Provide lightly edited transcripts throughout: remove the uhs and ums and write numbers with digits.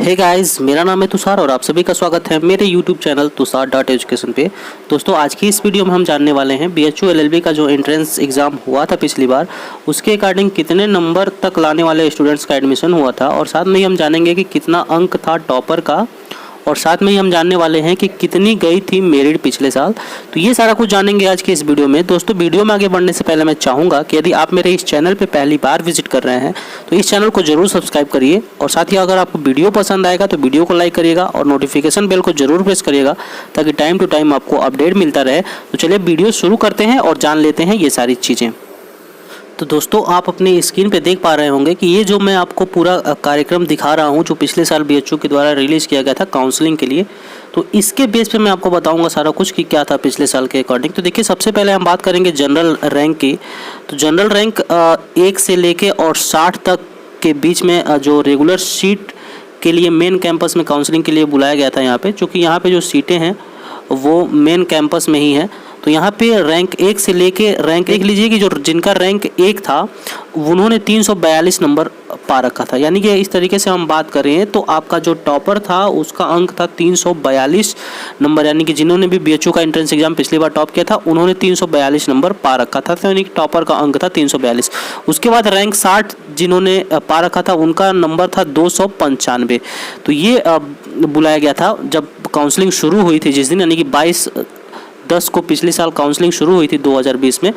Hey guys, मेरा नाम है तुषार और आप सभी का स्वागत है मेरे यूट्यूब चैनल तुषार.एजुकेशन पे। दोस्तों, आज की इस वीडियो में हम जानने वाले हैं BHU LLB का जो एंट्रेंस एग्ज़ाम हुआ था पिछली बार, उसके अकॉर्डिंग कितने नंबर तक लाने वाले स्टूडेंट्स का एडमिशन हुआ था, और साथ में ही हम जानेंगे कि कितना अंक था टॉपर का, और साथ में ही हम जानने वाले हैं कि कितनी गई थी मेरिट पिछले साल। तो ये सारा कुछ जानेंगे आज के इस वीडियो में। दोस्तों, वीडियो में आगे बढ़ने से पहले मैं चाहूँगा कि यदि आप मेरे इस चैनल पे पहली बार विजिट कर रहे हैं तो इस चैनल को जरूर सब्सक्राइब करिए, और साथ ही अगर आपको वीडियो पसंद आएगा तो वीडियो को लाइक करिएगा और नोटिफिकेशन बेल को जरूर प्रेस करिएगा ताकि टाइम टू टाइम आपको अपडेट मिलता रहे। तो चलिए वीडियो शुरू करते हैं और जान लेते हैं ये सारी चीज़ें। तो दोस्तों, आप अपनी स्क्रीन पे देख पा रहे होंगे कि ये जो मैं आपको पूरा कार्यक्रम दिखा रहा हूँ जो पिछले साल BHU के द्वारा रिलीज़ किया गया था काउंसलिंग के लिए, तो इसके बेस पे मैं आपको बताऊंगा सारा कुछ कि क्या था पिछले साल के अकॉर्डिंग। तो देखिए, सबसे पहले हम बात करेंगे जनरल रैंक की। तो जनरल रैंक 1 से लेके और 60 तक के बीच में जो रेगुलर सीट के लिए मेन कैंपस में काउंसलिंग के लिए बुलाया गया था यहाँ पे, चूँकि यहाँ पे जो सीटें हैं वो मेन कैंपस में ही हैं। तो यहाँ पे रैंक 1 से लेके रैंक 1 लीजिए कि जो जिनका रैंक 1 था उन्होंने 342 नंबर पा रखा था। यानी कि इस तरीके से हम बात करें तो आपका जो टॉपर था उसका अंक था 342 नंबर, यानी कि जिन्होंने भी BHU का एंट्रेंस एग्जाम पिछली बार टॉप किया था उन्होंने 342 नंबर पा रखा था। तो यानी कि टॉपर का अंक था 342। उसके बाद रैंक 60 जिन्होंने पा रखा था उनका नंबर था 295। तो ये बुलाया गया था जब काउंसलिंग शुरू हुई थी जिस दिन, यानी कि 22/10 को पिछले साल काउंसलिंग शुरू हुई थी 2020 में।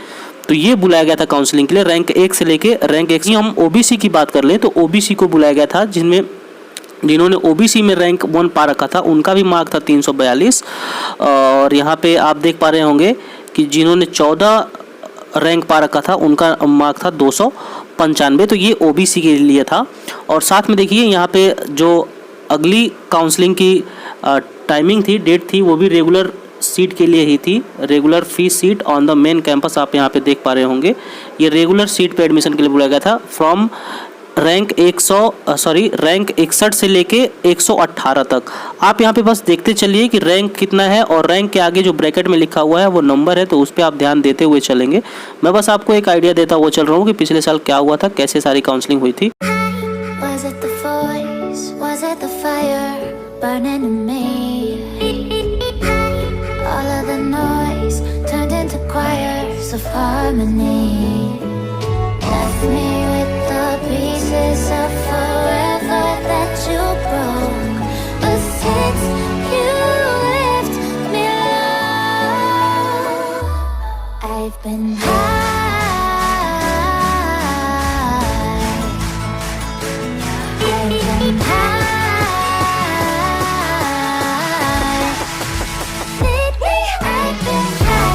तो ये बुलाया गया था काउंसलिंग के लिए रैंक 1 से लेके रैंक 1। हम OBC की बात कर लें तो OBC को बुलाया गया था जिन्होंने OBC में रैंक 1 पा रखा था उनका भी मार्क था 342। और यहाँ पे आप देख पा रहे होंगे कि जिन्होंने 14 रैंक पा रखा था उनका मार्क था 295। तो ये OBC के लिए था। और साथ में देखिए यहाँ पे जो अगली काउंसलिंग की टाइमिंग थी, डेट थी, वो भी रेगुलर सीट के लिए ही थी। Regular fee seat on the main campus आप यहाँ पे देख पा रहे होंगे। ये रेगुलर सीट पे एडमिशन के लिए बुलाया गया था फ्रॉम रैंक 61 से लेके 118 तक। आप यहाँ पे बस देखते चलिए कि रैंक कितना है, और रैंक के आगे जो ब्रैकेट में लिखा हुआ है वो नंबर है, तो उस पर आप ध्यान देते हुए चलेंगे। मैं बस आपको एक आइडिया देता हुआ चल रहा हूँ कि पिछले साल क्या हुआ था, कैसे सारी काउंसलिंग हुई थी। Of harmony left me with the pieces of forever that you broke. But since you left me alone, I've been high. I've been high. Lately I've been high.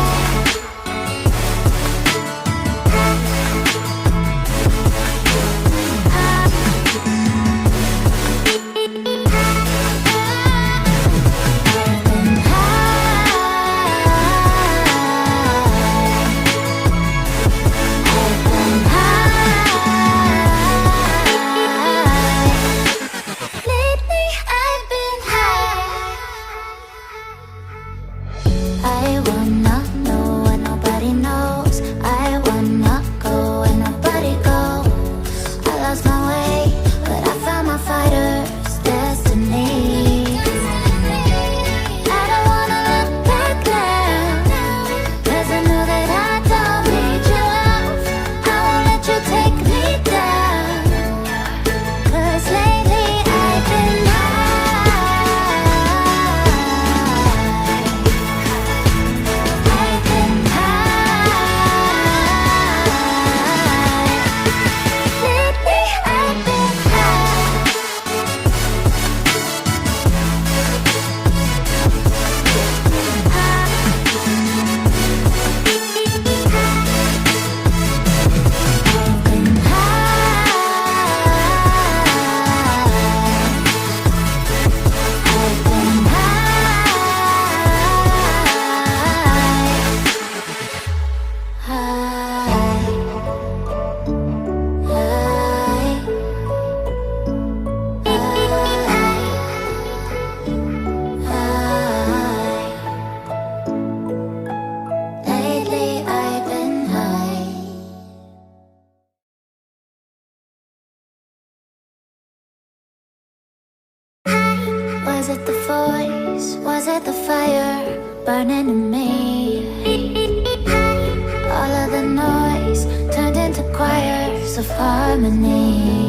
Was it the voice? Was it the fire burning in me? All of the noise turned into choirs of harmony.